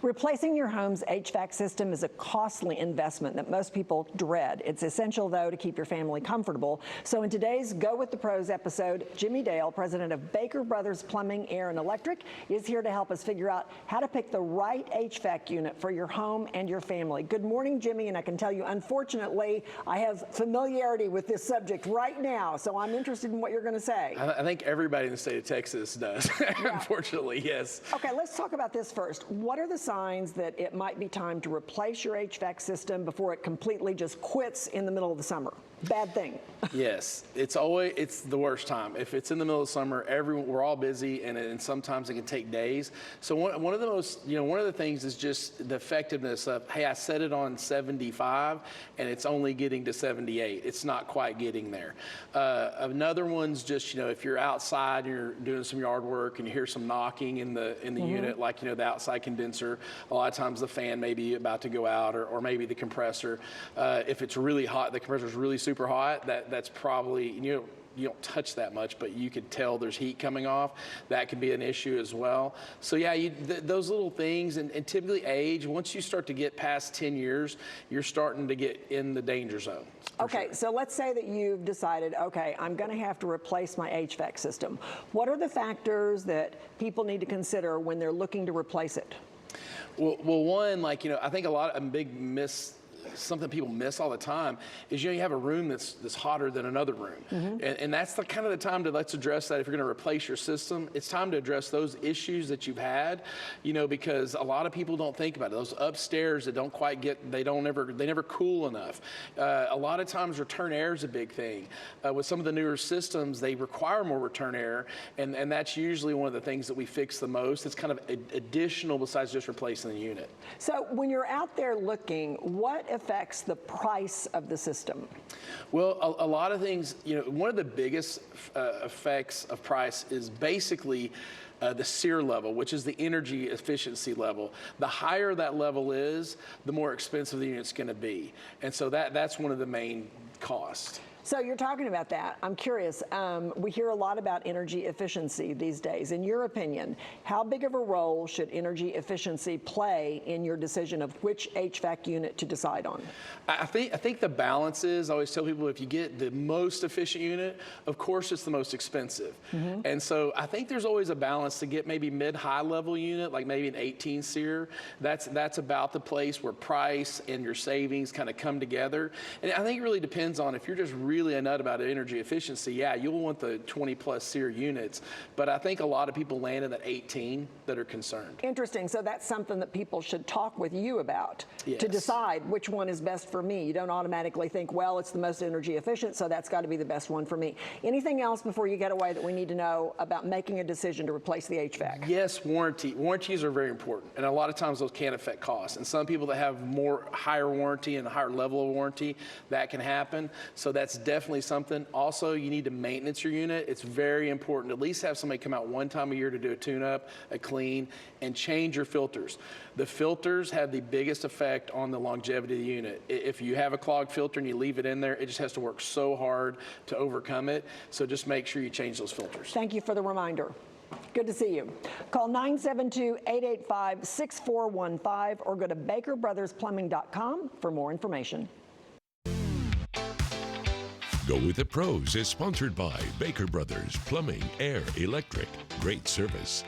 Replacing your home's HVAC system is a costly investment that most people dread. It's essential, though, to keep your family comfortable. So in today's Go with the Pros episode, Jimmie Dale, president of Baker Brothers Plumbing, Air, and Electric, is here to help us figure out how to pick the right HVAC unit for your home and your family. Good morning, Jimmie, and I can tell you, unfortunately, I have familiarity with this subject right now, so I'm interested in what you're going to say. I think everybody in the state of Texas does, unfortunately, yes. Okay, let's talk about this first. What are the signs that it might be time to replace your HVAC system before it completely just quits in the middle of the summer? Bad thing. Yes, it's the worst time. If it's in the middle of summer, we're all busy, and sometimes it can take days. So one of the things is just the effectiveness of, hey, I set it on 75 and it's only getting to 78. It's not quite getting there. Another one's just, if you're outside and you're doing some yard work and you hear some knocking in the unit, like the outside condenser, a lot of times the fan may be about to go out, or maybe the compressor. If it's really hot, the compressor's really super hot, that's probably, you don't touch that much, but you could tell there's heat coming off. That could be an issue as well. So yeah, those little things, and typically age, once you start to get past 10 years, you're starting to get in the danger zone. Okay, so let's say that you've decided, okay, I'm going to have to replace my HVAC system. What are the factors that people need to consider when they're looking to replace it? Well, one, I think something people miss all the time is, you have a room that's hotter than another room. And that's the kind of the time to let's address that. If you're going to replace your system, it's time to address those issues that you've had, because a lot of people don't think about it. Those upstairs that don't quite they never cool enough. A lot of times return air is a big thing. With some of the newer systems, they require more return air, and that's usually one of the things that we fix the most. It's kind of additional besides just replacing the unit. So when you're out there looking, what affects the price of the system? Well, a lot of things, one of the biggest effects of price is basically the SEER level, which is the energy efficiency level. The higher that level is, the more expensive the unit's going to be. And so that's one of the main costs. So you're talking about that. I'm curious. We hear a lot about energy efficiency these days. In your opinion, how big of a role should energy efficiency play in your decision of which HVAC unit to decide on? I think the balance is, I always tell people, if you get the most efficient unit, of course it's the most expensive. And so I think there's always a balance to get maybe mid-high level unit, like maybe an 18 SEER. That's about the place where price and your savings kind of come together. And I think it really depends on, if you're just really a nut about energy efficiency, yeah, you'll want the 20+ SEER units, but I think a lot of people land in that 18 that are concerned. Interesting. So that's something that people should talk with you about Yes. to decide which one is best for me. You don't automatically think, well, it's the most energy efficient, so that's got to be the best one for me. Anything else before you get away that we need to know about making a decision to replace the HVAC? Yes, warranties are very important, and a lot of times those can affect costs. And some people that have higher warranty and a higher level of warranty, that can happen. So that's definitely something. Also, you need to maintenance your unit. It's very important to at least have somebody come out one time a year to do a tune-up, a clean, and change your filters. The filters have the biggest effect on the longevity of the unit. If you have a clogged filter and you leave it in there, it just has to work so hard to overcome it. So just make sure you change those filters. Thank you for the reminder. Good to see you. Call 972-885-6415 or go to bakerbrothers.plumbing.com for more information. Go with the Pros is sponsored by Baker Brothers Plumbing, Air, Electric. Great service.